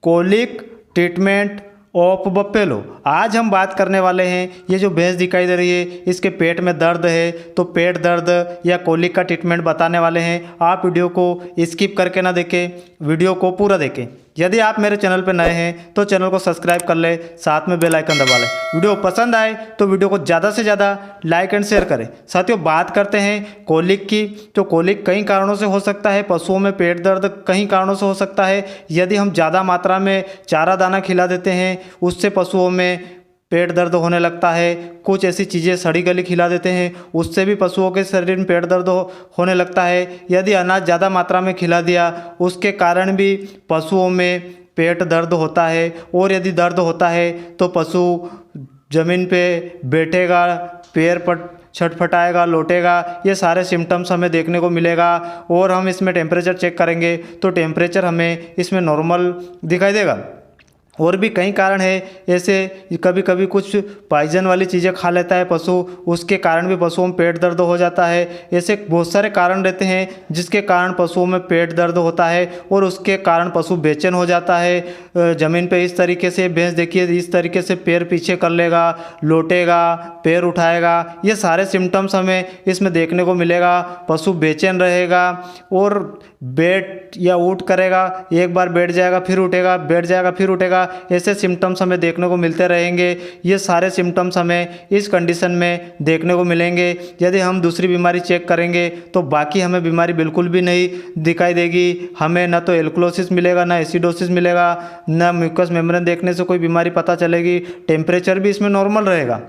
Colic treatment of buffalo. आज हम बात करने वाले हैं, ये जो भैंस दिखाई दे रही है इसके पेट में दर्द है तो पेट दर्द या कोलिक का ट्रीटमेंट बताने वाले हैं। आप वीडियो को स्किप करके ना देखें, वीडियो को पूरा देखें। यदि आप मेरे चैनल पर नए हैं तो चैनल को सब्सक्राइब कर ले, साथ में बेल आइकन दबा लें। वीडियो पसंद आए तो वीडियो को ज़्यादा से ज़्यादा लाइक एंड शेयर करें। साथियों, बात करते हैं कोलिक की। तो कोलिक कई कारणों से हो सकता है। पशुओं में पेट दर्द कई कारणों से हो सकता है। यदि हम ज़्यादा मात्रा में चारा दाना खिला देते हैं उससे पशुओं में पेट दर्द होने लगता है। कुछ ऐसी चीज़ें सड़ी गली खिला देते हैं उससे भी पशुओं के शरीर में पेट दर्द होने लगता है। यदि अनाज ज़्यादा मात्रा में खिला दिया उसके कारण भी पशुओं में पेट दर्द होता है। और यदि दर्द होता है तो पशु ज़मीन पे बैठेगा, पैर पर छटपटाएगा, लौटेगा। ये सारे सिम्टम्स हमें देखने को मिलेगा। और हम इसमें टेम्परेचर चेक करेंगे तो टेम्परेचर हमें इसमें नॉर्मल दिखाई देगा। और भी कई कारण है, ऐसे कभी कभी कुछ पॉइजन वाली चीज़ें खा लेता है पशु, उसके कारण भी पशुओं में पेट दर्द हो जाता है। ऐसे बहुत सारे कारण रहते हैं जिसके कारण पशुओं में पेट दर्द होता है और उसके कारण पशु बेचैन हो जाता है। ज़मीन पे इस तरीके से भैंस देखिए, इस तरीके से पैर पीछे कर लेगा, लौटेगा, पैर उठाएगा। ये सारे सिम्टम्स हमें इसमें देखने को मिलेगा। पशु बेचैन रहेगा और बैठ या उठ करेगा, एक बार बैठ जाएगा फिर उठेगा, बैठ जाएगा फिर उठेगा। ऐसे सिम्टम्स हमें देखने को मिलते रहेंगे। ये सारे सिम्टम्स हमें इस कंडीशन में देखने को मिलेंगे। यदि हम दूसरी बीमारी चेक करेंगे तो बाकी हमें बीमारी बिल्कुल भी नहीं दिखाई देगी। हमें ना तो एल्कोलोसिस मिलेगा, ना एसिडोसिस मिलेगा, ना म्यूकस मेम्ब्रेन देखने से कोई बीमारी पता चलेगी। टेम्परेचर भी इसमें नॉर्मल रहेगा।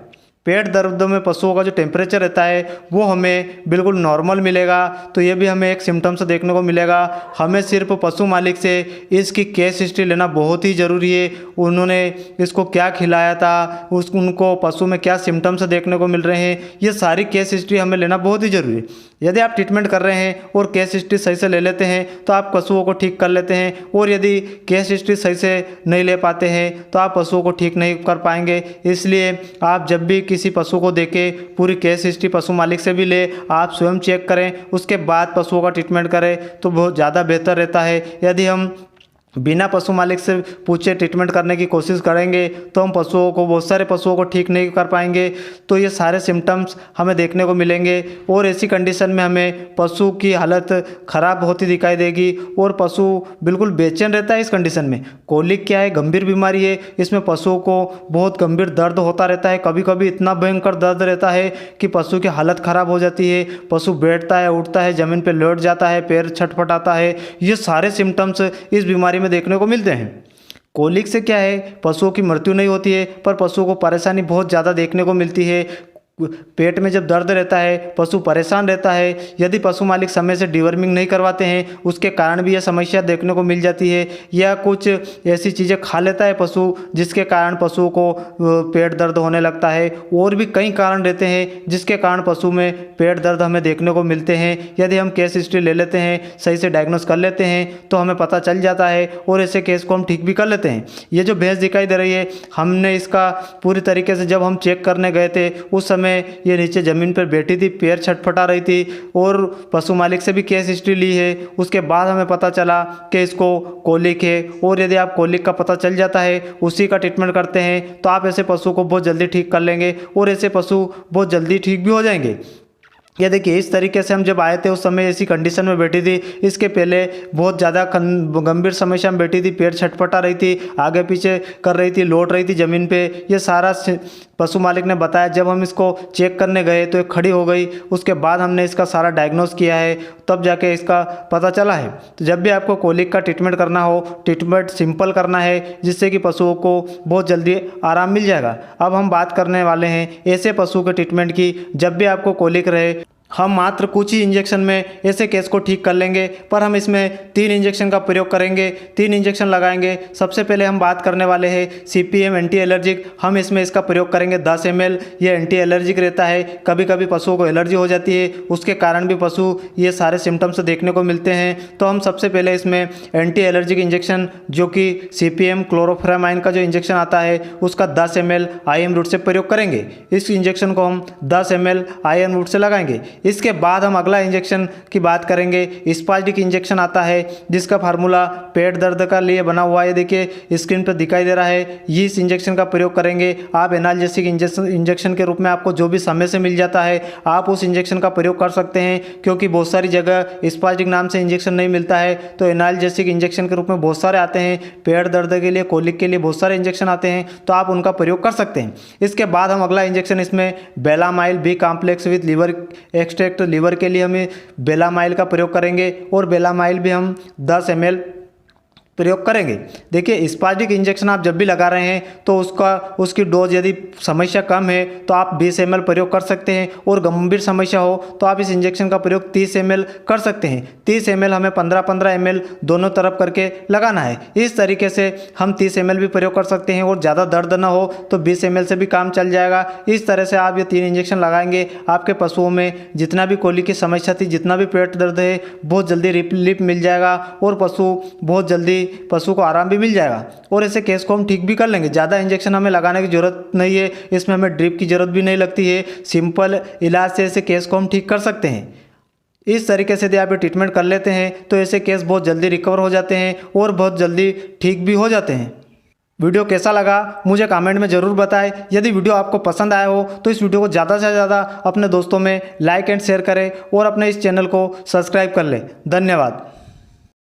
पेट दर्द में पशुओं का जो टेम्परेचर रहता है वो हमें बिल्कुल नॉर्मल मिलेगा। तो ये भी हमें एक सिम्टम्स देखने को मिलेगा। हमें सिर्फ पशु मालिक से इसकी केस हिस्ट्री लेना बहुत ही ज़रूरी है। उन्होंने इसको क्या खिलाया था, उनको पशु में क्या सिम्टम्स देखने को मिल रहे हैं, ये सारी केस हिस्ट्री हमें लेना बहुत ही ज़रूरी है। यदि आप ट्रीटमेंट कर रहे हैं और केस हिस्ट्री सही से ले लेते हैं तो आप पशुओं को ठीक कर लेते हैं। और यदि केस हिस्ट्री सही से नहीं ले पाते हैं तो आप पशुओं को ठीक नहीं कर पाएंगे। इसलिए आप जब भी किसी पशु को देके पूरी केस हिस्ट्री पशु मालिक से भी ले, आप स्वयं चेक करें, उसके बाद पशुओं का ट्रीटमेंट करें तो बहुत ज़्यादा बेहतर रहता है। यदि हम बिना पशु मालिक से पूछे ट्रीटमेंट करने की कोशिश करेंगे तो हम पशुओं को, बहुत सारे पशुओं को ठीक नहीं कर पाएंगे। तो ये सारे सिम्टम्स हमें देखने को मिलेंगे और ऐसी कंडीशन में हमें पशु की हालत ख़राब होती दिखाई देगी और पशु बिल्कुल बेचैन रहता है। इस कंडीशन में कोलिक क्या है, गंभीर बीमारी है। इसमें पशुओं को बहुत गंभीर दर्द होता रहता है। कभी कभी इतना भयंकर दर्द रहता है कि पशु की हालत ख़राब हो जाती है। पशु बैठता है, उठता है, ज़मीन पर लेट जाता है, पैर छटपटाता है। ये सारे सिम्टम्स इस बीमारी में देखने को मिलते हैं। कोलिक से क्या है, पशुओं की मृत्यु नहीं होती है पर पशुओं को परेशानी बहुत ज़्यादा देखने को मिलती है। पेट में जब दर्द रहता है पशु परेशान रहता है। यदि पशु मालिक समय से डिवर्मिंग नहीं करवाते हैं उसके कारण भी यह समस्या देखने को मिल जाती है। या कुछ ऐसी चीज़ें खा लेता है पशु जिसके कारण पशुओं को पेट दर्द होने लगता है। और भी कई कारण रहते हैं जिसके कारण पशु में पेट दर्द हमें देखने को मिलते हैं। यदि हम केस हिस्ट्री ले लेते हैं, सही से डायग्नोस कर लेते हैं तो हमें पता चल जाता है और ऐसे केस को हम ठीक भी कर लेते हैं। ये जो भैंस दिखाई दे रही है, हमने इसका पूरी तरीके से जब हम चेक करने गए थे उस समय ये नीचे ज़मीन पर बैठी थी, पैर छटपटा रही थी और पशु मालिक से भी केस हिस्ट्री ली है। उसके बाद हमें पता चला कि इसको कोलिक है। और यदि आप कोलिक का पता चल जाता है, उसी का ट्रीटमेंट करते हैं तो आप ऐसे पशु को बहुत जल्दी ठीक कर लेंगे और ऐसे पशु बहुत जल्दी ठीक भी हो जाएंगे। ये देखिए, इस तरीके से हम जब आए थे उस समय ऐसी कंडीशन में बैठी थी। इसके पहले बहुत ज़्यादा गंभीर समस्या में बैठी थी, पैर छटपटा रही थी, आगे पीछे कर रही थी, लौट रही थी ज़मीन पे। ये सारा पशु मालिक ने बताया। जब हम इसको चेक करने गए तो ये खड़ी हो गई। उसके बाद हमने इसका सारा डायग्नोस किया है, तब जाके इसका पता चला है। तो जब भी आपको कोलिक का ट्रीटमेंट करना हो, ट्रीटमेंट सिंपल करना है जिससे कि पशुओं को बहुत जल्दी आराम मिल जाएगा। अब हम बात करने वाले हैं ऐसे पशु के ट्रीटमेंट की जब भी आपको कोलिक रहे। हम मात्र कुछ ही इंजेक्शन में ऐसे केस को ठीक कर लेंगे, पर हम इसमें 3 इंजेक्शन का प्रयोग करेंगे, 3 इंजेक्शन लगाएंगे। सबसे पहले हम बात करने वाले हैं CPM एंटी एलर्जिक। हम इसमें इसका प्रयोग करेंगे 10 ml। ये एंटी एलर्जिक रहता है। कभी कभी पशुओं को एलर्जी हो जाती है, उसके कारण भी पशु ये सारे सिम्टम्स देखने को मिलते हैं। तो हम सबसे पहले इसमें एंटी एलर्जिक इंजेक्शन जो कि CPM क्लोरोफेरामाइन का जो इंजेक्शन आता है उसका 10 ml IM रूट से प्रयोग करेंगे। इस इंजेक्शन को हम 10 ml IM रूट से लगाएंगे। इसके बाद हम अगला इंजेक्शन की बात करेंगे। स्पास्टिक इंजेक्शन आता है जिसका फार्मूला पेट दर्द का लिए बना हुआ है, देखिए स्क्रीन पर दिखाई दे रहा है। ये इस इंजेक्शन का प्रयोग करेंगे आप। एनाल्जेसिक इंजेक्शन के रूप में आपको जो भी समय से मिल जाता है आप उस इंजेक्शन का प्रयोग कर सकते हैं, क्योंकि बहुत सारी जगह स्पास्टिक नाम से इंजेक्शन नहीं मिलता है, तो एनाल्जेसिक इंजेक्शन के रूप में बहुत सारे आते हैं। पेट दर्द के लिए, कोलिक के लिए बहुत सारे इंजेक्शन आते हैं, तो आप उनका प्रयोग कर सकते हैं। इसके बाद हम अगला इंजेक्शन इसमें Belamyl B complex with liver extract, liver के लिए हमें बेलामाइल का प्रयोग करेंगे और बेलामाइल भी हम 10 ml प्रयोग करेंगे। देखिए स्पास्टिक इंजेक्शन आप जब भी लगा रहे हैं तो उसकी डोज यदि समस्या कम है तो आप 20 ml प्रयोग कर सकते हैं, और गंभीर समस्या हो तो आप इस इंजेक्शन का प्रयोग 30 ml कर सकते हैं। 30 ml हमें 15-15 ml दोनों तरफ करके लगाना है। इस तरीके से हम 30 ml भी प्रयोग कर सकते हैं, और ज़्यादा दर्द ना हो तो 20 ml से भी काम चल जाएगा। इस तरह से आप ये 3 इंजेक्शन लगाएंगे, आपके पशुओं में जितना भी कोलिक की समस्या थी, जितना भी पेट दर्द है, बहुत जल्दी रिलीफ मिल जाएगा, और पशु को आराम भी मिल जाएगा, और ऐसे केस को हम ठीक भी कर लेंगे। ज़्यादा इंजेक्शन हमें लगाने की ज़रूरत नहीं है, इसमें हमें ड्रिप की ज़रूरत भी नहीं लगती है। सिंपल इलाज से ऐसे केस को हम ठीक कर सकते हैं। इस तरीके से यदि आप ये ट्रीटमेंट कर लेते हैं तो ऐसे केस बहुत जल्दी रिकवर हो जाते हैं और बहुत जल्दी ठीक भी हो जाते हैं। वीडियो कैसा लगा मुझे कमेंट में ज़रूर बताएं। यदि वीडियो आपको पसंद आया हो तो इस वीडियो को ज़्यादा से ज़्यादा अपने दोस्तों में लाइक एंड शेयर करें, और अपने इस चैनल को सब्सक्राइब कर लें। धन्यवाद।